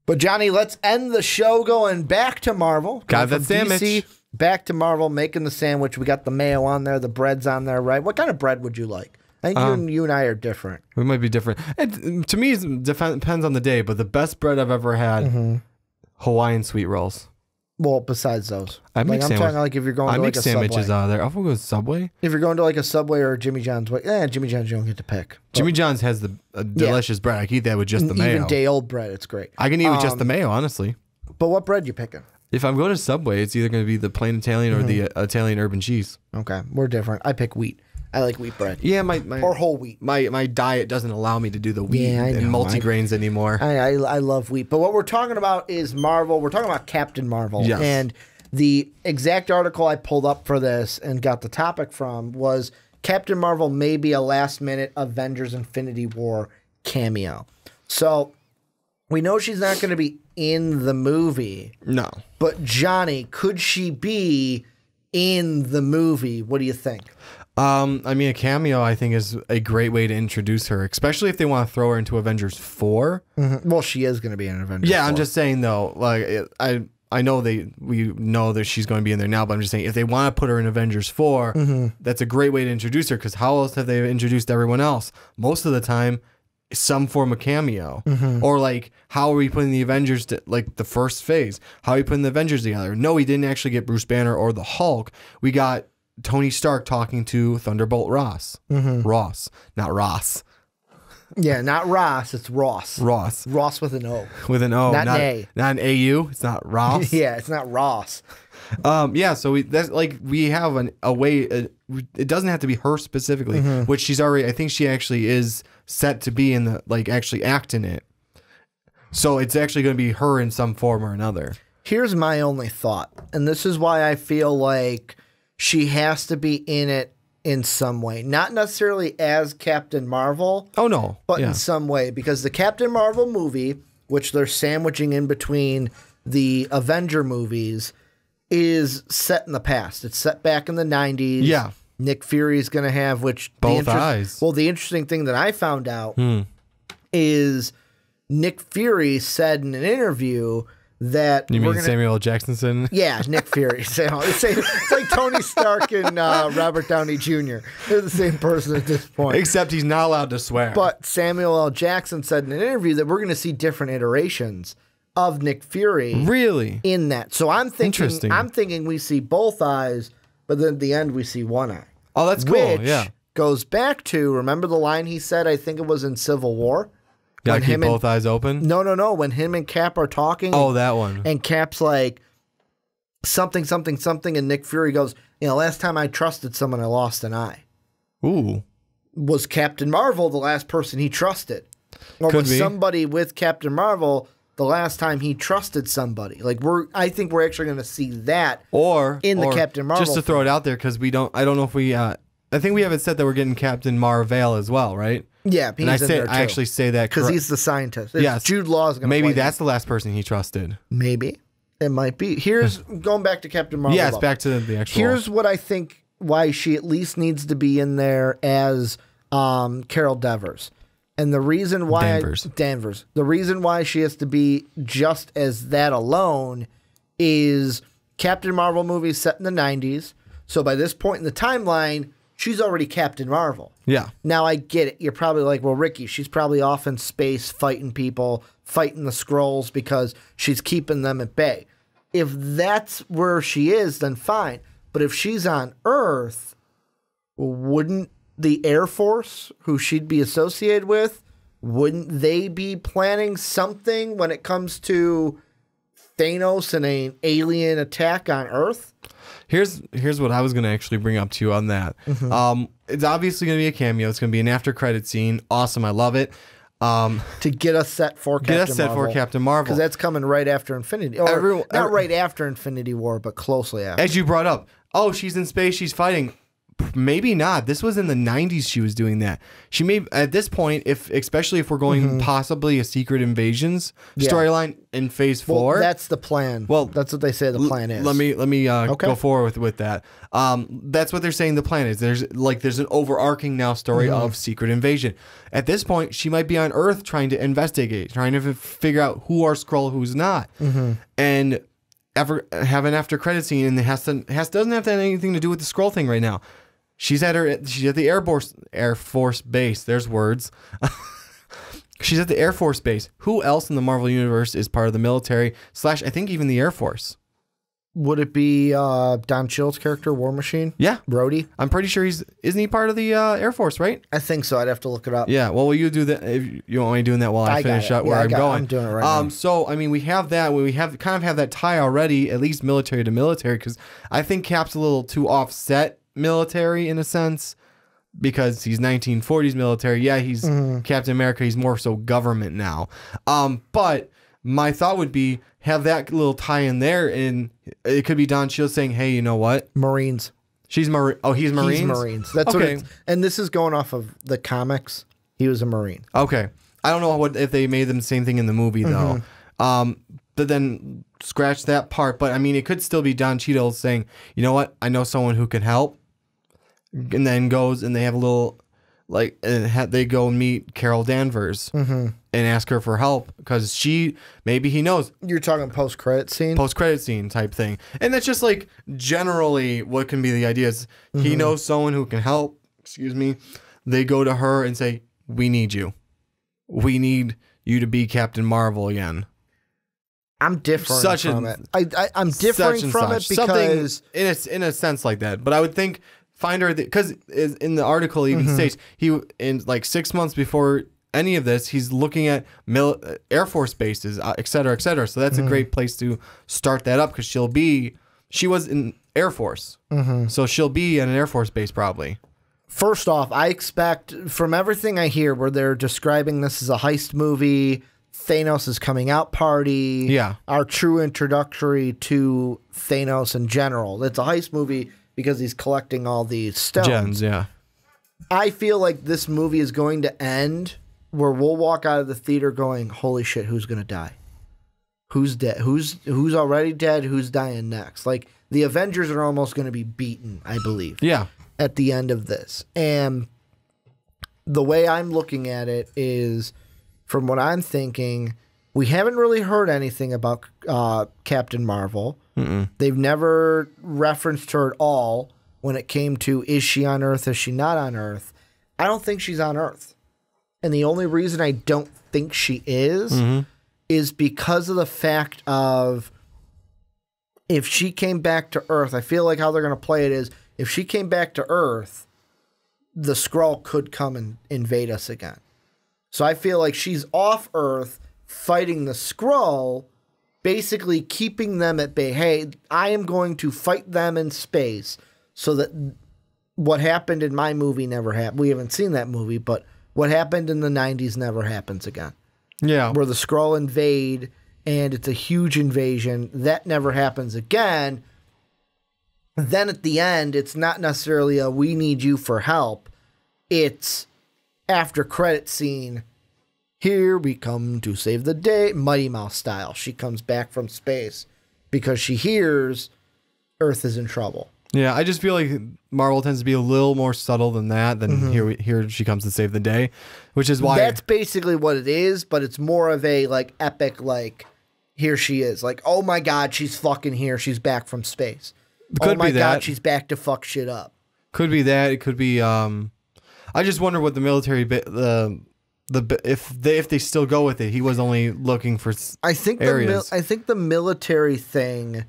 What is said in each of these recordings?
But Johnny, let's end the show going back to Marvel. Got that sandwich. DC, back to Marvel, making the sandwich. We got the mayo on there, the bread's on there, right? What kind of bread would you like? I think you and I are different. We might be different. To me, it depends on the day, but the best bread I've ever had, Hawaiian sweet rolls. Well, besides those. I'm talking like if you're going to like a sandwiches Subway. out of there. I'll go with Subway. If you're going to like a Subway or a Jimmy John's, Jimmy John's you don't get to pick. But Jimmy John's has the delicious bread. I can eat that with just the mayo. Even day-old bread, it's great. I can eat with just the mayo, honestly. But what bread you picking? If I'm going to Subway, it's either going to be the plain Italian or the Italian urban cheese. Okay, we're different. I pick wheat. I like wheat bread. Yeah, my or whole wheat. My diet doesn't allow me to do the wheat and multigrains anymore. I love wheat. But what we're talking about is Marvel. We're talking about Captain Marvel. Yes. And the exact article I pulled up for this and got the topic from was Captain Marvel may be a last-minute Avengers Infinity War cameo. So we know she's not going to be in the movie. No. But Johnny, could she be in the movie? What do you think? I mean, a cameo, I think, is a great way to introduce her, especially if they want to throw her into Avengers 4. Well, she is going to be in Avengers 4. I'm just saying, though, like, I know we know that she's going to be in there now, but I'm just saying if they want to put her in Avengers 4, that's a great way to introduce her, because how else have they introduced everyone else? Most of the time, some form of cameo. Or like, how are we putting the Avengers to, like, the first phase? How are we putting the Avengers together? No, we didn't actually get Bruce Banner or the Hulk. We got Tony Stark talking to Thunderbolt Ross. Ross, not Ross. Yeah, not Ross. It's Ross. Ross. Ross with an O. With an O. Not an A. Not an AU. It's not Ross. Yeah, it's not Ross. Yeah, so we have a way. It doesn't have to be her specifically, which she's already. I think she actually is set to be in the, like, actually act in it. So it's actually going to be her in some form or another. Here's my only thought, and this is why I feel like she has to be in it in some way. Not necessarily as Captain Marvel. Oh, no. But in some way. Because the Captain Marvel movie, which they're sandwiching in between the Avenger movies, is set in the past. It's set back in the 90s. Yeah. Nick Fury is going to have, both eyes. Well, the interesting thing that I found out is Nick Fury said in an interview that Samuel L. Jackson? Yeah, Nick Fury. It's like Tony Stark and Robert Downey Jr. They're the same person at this point. Except he's not allowed to swear. But Samuel L. Jackson said in an interview that we're going to see different iterations of Nick Fury. Really? In that. So I'm thinking we see both eyes, but then at the end we see one eye. Oh, that's cool. Yeah. Goes back to, remember the line he said, I think it was in Civil War? Gotta keep both eyes open? No. When him and Cap are talking. Oh, that one. And Cap's like, something, and Nick Fury goes, last time I trusted someone, I lost an eye. Ooh. Was Captain Marvel the last person he trusted? Or Could was be. somebody with Captain Marvel the last time he trusted somebody? Like, I think we're actually going to see that in the Captain Marvel. Just to throw it out there, because I don't know if we, I think we haven't said that we're getting Captain Marvel as well, right? Yeah, and I actually say that because he's the scientist. Yes, Jude Law is going to maybe that's the last person he trusted. Maybe it might be. Here's going back to Captain Marvel. Yeah, it's back to the actual. Here's what I think why she at least needs to be in there as Carol Danvers, and the reason why Danvers. The reason why she has to be just as that alone is Captain Marvel movie set in the 90s. So by this point in the timeline, she's already Captain Marvel. Yeah. Now I get it. You're probably like, well, Ricky, she's probably off in space fighting people, fighting the Skrulls because she's keeping them at bay. If that's where she is, then fine. But if she's on Earth, wouldn't the Air Force, who she'd be associated with, wouldn't they be planning something when it comes to Thanos and an alien attack on Earth? Here's what I was going to actually bring up to you on that. It's obviously going to be a cameo. It's going to be an after-credit scene. Awesome. I love it. To get us set for Captain Marvel. Because that's coming right after Infinity War. Not right after Infinity War, but closely after. As you brought up, she's in space, she's fighting. Maybe not. This was in the 90s she was doing that. She may, at this point, especially if we're going possibly a Secret Invasions storyline in Phase 4. That's the plan. Well, that's what they say the plan is. Let me go forward with that. That's what they're saying the plan is. There's an overarching now story of Secret Invasion. At this point, she might be on Earth trying to investigate, trying to figure out who are Skrull, who's not. And have an after credit scene, and it doesn't have to have anything to do with the Skrull thing right now. She's at the Air Force base. There's words. She's at the Air Force base. Who else in the Marvel Universe is part of the military / I think even the Air Force? Would it be Don Cheadle's character, War Machine? Yeah. Brody? I'm pretty sure isn't he part of the Air Force, right? I think so. I'd have to look it up. Yeah. Well, will you do that? If you want me doing that while I finish up where I'm going? I'm doing it right now. So, I mean, we have that. We have that tie already, at least military to military, because I think Cap's a little too offset military in a sense, because he's 1940s military. Yeah, he's Captain America. He's more so government now. But my thought would be have that little tie in there, and it could be Don Cheadle saying, "Hey, you know what? Marines." She's Marine. Oh, he's Marines. He's Marines. That's okay. And this is going off of the comics. He was a Marine. Okay. I don't know if they made them the same thing in the movie though. But then scratch that part. But I mean, it could still be Don Cheadle saying, "You know what? I know someone who can help." And then goes and they have a little, they go meet Carol Danvers and ask her for help because maybe he knows. You're talking post-credit scene? Post-credit scene type thing. And that's just like generally what can be the idea is he knows someone who can help. Excuse me. They go to her and say, "We need you. We need you to be Captain Marvel again." I'm different from it. I'm different from it because... Something in a sense like that. But I would think... Find her because in the article even states he in like 6 months before any of this he's looking at Air Force bases, et cetera, et cetera. So that's a great place to start that up because she was in Air Force, so she'll be at an Air Force base probably. First off, I expect from everything I hear where they're describing this as a heist movie, Thanos' coming out party, our true introductory to Thanos in general. It's a heist movie. Because he's collecting all these stones. Gems, yeah. I feel like this movie is going to end where we'll walk out of the theater going, "Holy shit, who's going to die? Who's dead? Who's already dead? Who's dying next?" Like, the Avengers are almost going to be beaten, I believe. Yeah. At the end of this. And the way I'm looking at it is, from what I'm thinking, we haven't really heard anything about Captain Marvel. They've never referenced her at all when it came to, is she on Earth, is she not on Earth? I don't think she's on Earth. And the only reason I don't think she is because of the fact of if she came back to Earth, I feel like how they're going to play it is if she came back to Earth, the Skrull could come and invade us again. So I feel like she's off Earth fighting the Skrull, basically keeping them at bay. Hey, I am going to fight them in space so that what happened in my movie never happened. We haven't seen that movie, but what happened in the 90s never happens again. Yeah. Where the Skrull invade, and it's a huge invasion. That never happens again. Then at the end, it's not necessarily a "we need you for help." It's after credit scene. Here we come to save the day, Mighty Mouse style. She comes back from space because she hears Earth is in trouble. Yeah, I just feel like Marvel tends to be a little more subtle than that. Than here she comes to save the day, which is why that's basically what it is. But it's more of a like epic, like here she is, like oh my god, she's fucking here. She's back from space. Could oh my be god, that. She's back to fuck shit up. Could be that. It could be. I just wonder what the military if they still go with it. He was only looking for areas. I think the military thing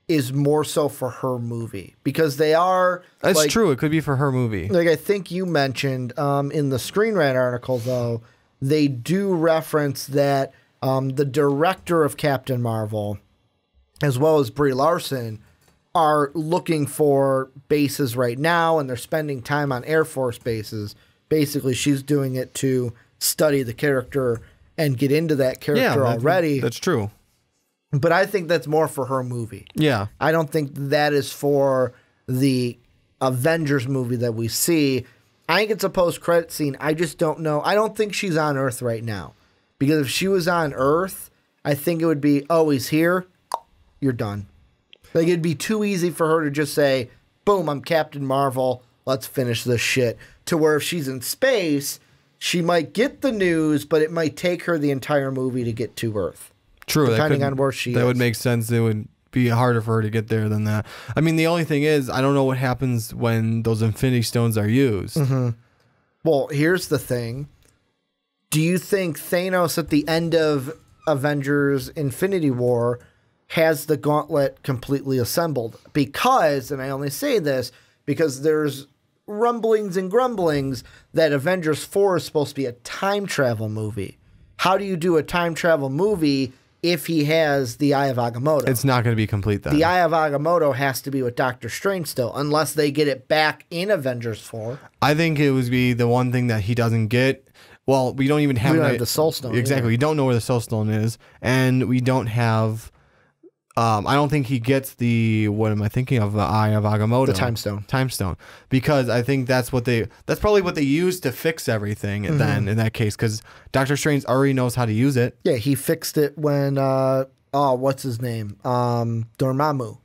is more so for her movie because they are. That's true. It could be for her movie. Like I think you mentioned in the Screen Rant article, though, they do reference that the director of Captain Marvel, as well as Brie Larson, are looking for bases right now, and they're spending time on Air Force bases. Basically, she's doing it to study the character and get into that character already. That's true. But I think that's more for her movie. Yeah. I don't think that is for the Avengers movie that we see. I think it's a post-credit scene. I just don't know. I don't think she's on Earth right now. Because if she was on Earth, I think it would be, oh, he's here, you're done. Like, it'd be too easy for her to just say, boom, I'm Captain Marvel, let's finish this shit. To where if she's in space, she might get the news, but it might take her the entire movie to get to Earth. True. Depending on where she is. That would make sense. It would be harder for her to get there than that. I mean, the only thing is, I don't know what happens when those Infinity Stones are used. Mm-hmm. Well, here's the thing. Do you think Thanos at the end of Avengers Infinity War has the gauntlet completely assembled? Because, and I only say this because there's rumblings and grumblings that Avengers 4 is supposed to be a time travel movie. How do you do a time travel movie if he has the Eye of Agamotto? It's not going to be complete then. The Eye of Agamotto has to be with Doctor Strange still, unless they get it back in Avengers 4. I think it would be the one thing that he doesn't get. Well, we don't even have, we don't have the Soul Stone. Exactly. Either. We don't know where the Soul Stone is. And we don't have... I don't think he gets the, what am I thinking of? The Eye of Agamotto. The Time Stone. Time Stone. Because I think that's probably what they use to fix everything then in that case. Because Doctor Strange already knows how to use it. Yeah, he fixed it when, what's his name? Dormammu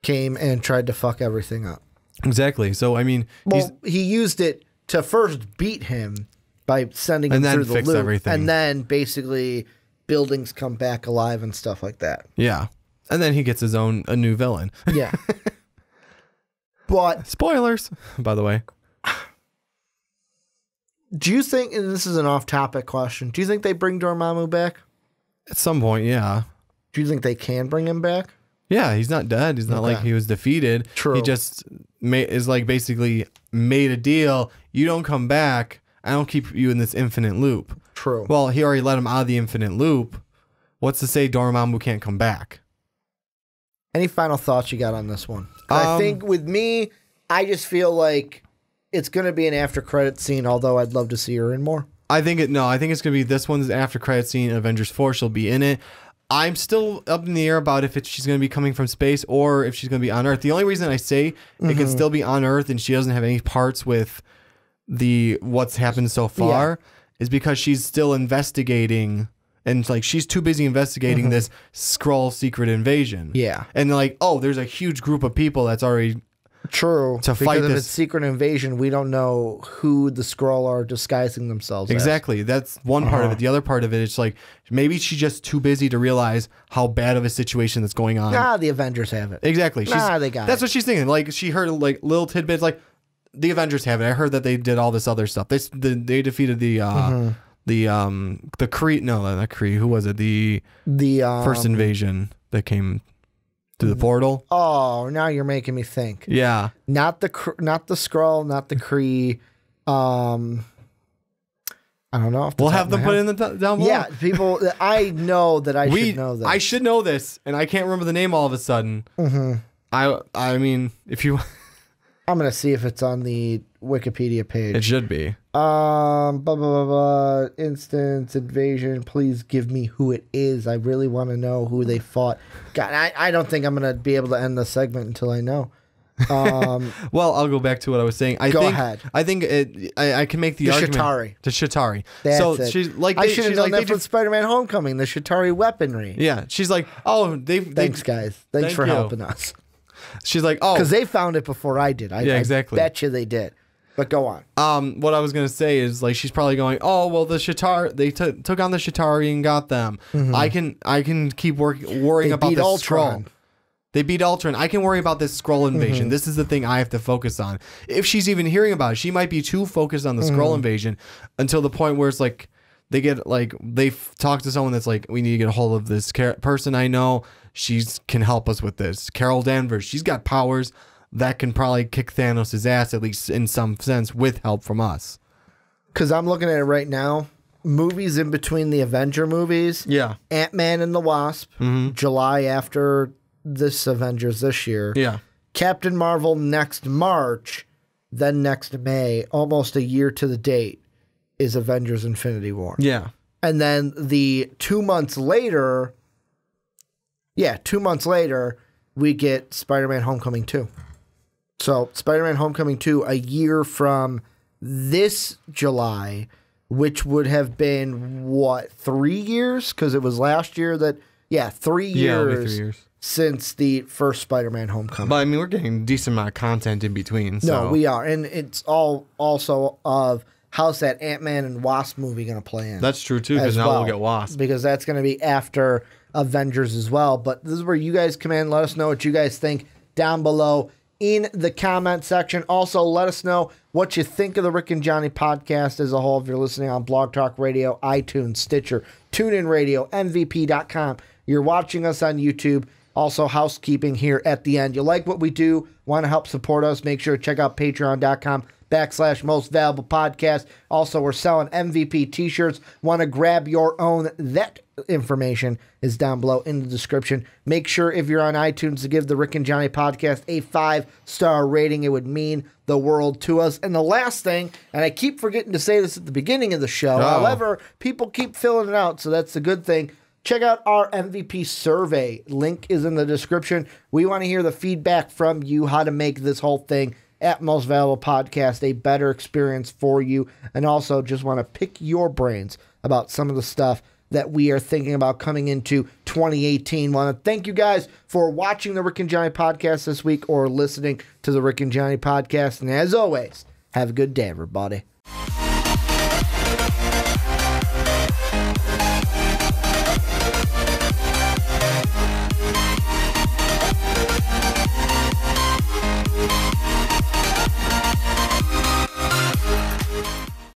came and tried to fuck everything up. Exactly. So, I mean... Well, he used it to first beat him by sending him through the fix loop. Everything. And then basically buildings come back alive and stuff like that. Yeah. And then he gets a new villain. Yeah. But... Spoilers, by the way. Do you think, and this is an off-topic question, do you think they bring Dormammu back? At some point, yeah. Do you think they can bring him back? Yeah, he's not dead. He's not like he was defeated. True. He just is like basically made a deal. You don't come back. I don't keep you in this infinite loop. True. Well, he already let him out of the infinite loop. What's to say Dormammu can't come back? Any final thoughts you got on this one? I think with me, I just feel like it's going to be an after credit scene, although I'd love to see her in more. I think it's going to be this one's after credit scene. Avengers 4, she'll be in it. I'm still up in the air about if she's going to be coming from space or if she's going to be on Earth. The only reason I say it can still be on Earth and she doesn't have any parts with what's happened so far is because she's still investigating. And like she's too busy investigating this Skrull secret invasion. Yeah. And like, oh, there's a huge group of people that's already true to because fight if this it's secret invasion. We don't know who the Skrull are disguising themselves exactly. as. That's one part of it. The other part of it is like maybe she's just too busy to realize how bad of a situation that's going on. Nah, the Avengers have it. Exactly. They got that's it. what she's thinking. Like she heard like little tidbits like the Avengers have it. I heard that they did all this other stuff. They defeated the Kree, no, not Kree. Who was it? The first invasion that came through the portal. Oh, now you're making me think. Yeah, not the Skrull, not the Kree. I don't know. We'll have them put in the down below. Yeah, people. I know that should know this. I should know this, and I can't remember the name all of a sudden. I mean, if you, I'm gonna see if it's on the Wikipedia page. It should be. Blah, blah, blah, blah. Instance, invasion. Please give me who it is. I really want to know who they fought. God, I don't think I'm going to be able to end the segment until I know. Well, I'll go back to what I was saying. Go ahead. I think I can make the argument. Chitauri. The Chitauri. That's so it. she's like, I should have known that from just, Spider-Man Homecoming, the Chitauri weaponry. Yeah. She's like, oh, Thanks, guys. Thanks for helping us. She's like, oh. Because they found it before I did. Yeah, exactly. I bet you they did. But go on. What I was gonna say is like she's probably going, oh well, the Chitauri they took on the Chitauri and got them. I can keep worrying about this Skrull. They beat Ultron. I can worry about this Skrull invasion. This is the thing I have to focus on. If she's even hearing about it, she might be too focused on the Skrull invasion until the point where it's like they get like they talk to someone that's like, we need to get a hold of this person I know. She can help us with this. Carol Danvers. She's got powers that can probably kick Thanos' ass, at least in some sense, with help from us. Because I'm looking at it right now. Movies in between the Avenger movies. Yeah. Ant-Man and the Wasp. July after this Avengers this year. Yeah. Captain Marvel next March. Then next May, almost a year to the date, is Avengers Infinity War. Yeah. And then the 2 months later... Yeah, 2 months later, we get Spider-Man Homecoming 2. So Spider-Man Homecoming 2, a year from this July, which would have been, what, 3 years? Because it was last year that, 3 years. Yeah, it'll be 3 years. Since the first Spider-Man Homecoming. But I mean, we're getting a decent amount of content in between. So. No, we are. And it's all also of how's that Ant-Man and Wasp movie going to play in. That's true, too, because now we'll get Wasp. Because that's going to be after Avengers as well. But this is where you guys come in. Let us know what you guys think down below in the comment section. Also, let us know what you think of the Rick and Johnny podcast as a whole. If you're listening on Blog Talk Radio, iTunes, Stitcher, TuneIn Radio, MVP.com. You're watching us on YouTube. Also, housekeeping here at the end. You like what we do, want to help support us, make sure to check out patreon.com/mostvaluablepodcast. Also, we're selling MVP t-shirts. Want to grab your own? That information is down below in the description. Make sure if you're on iTunes to give the Rick and Johnny podcast a 5-star rating. It would mean the world to us. And the last thing, and I keep forgetting to say this at the beginning of the show, however, people keep filling it out, so that's a good thing. Check out our MVP survey. Link is in the description. We want to hear the feedback from you, how to make this whole thing at Most Valuable Podcast a better experience for you. And also just want to pick your brains about some of the stuff that we are thinking about coming into 2018. Want to thank you guys for watching the Rick and Johnny Podcast this week or listening to the Rick and Johnny Podcast. And as always, have a good day, everybody.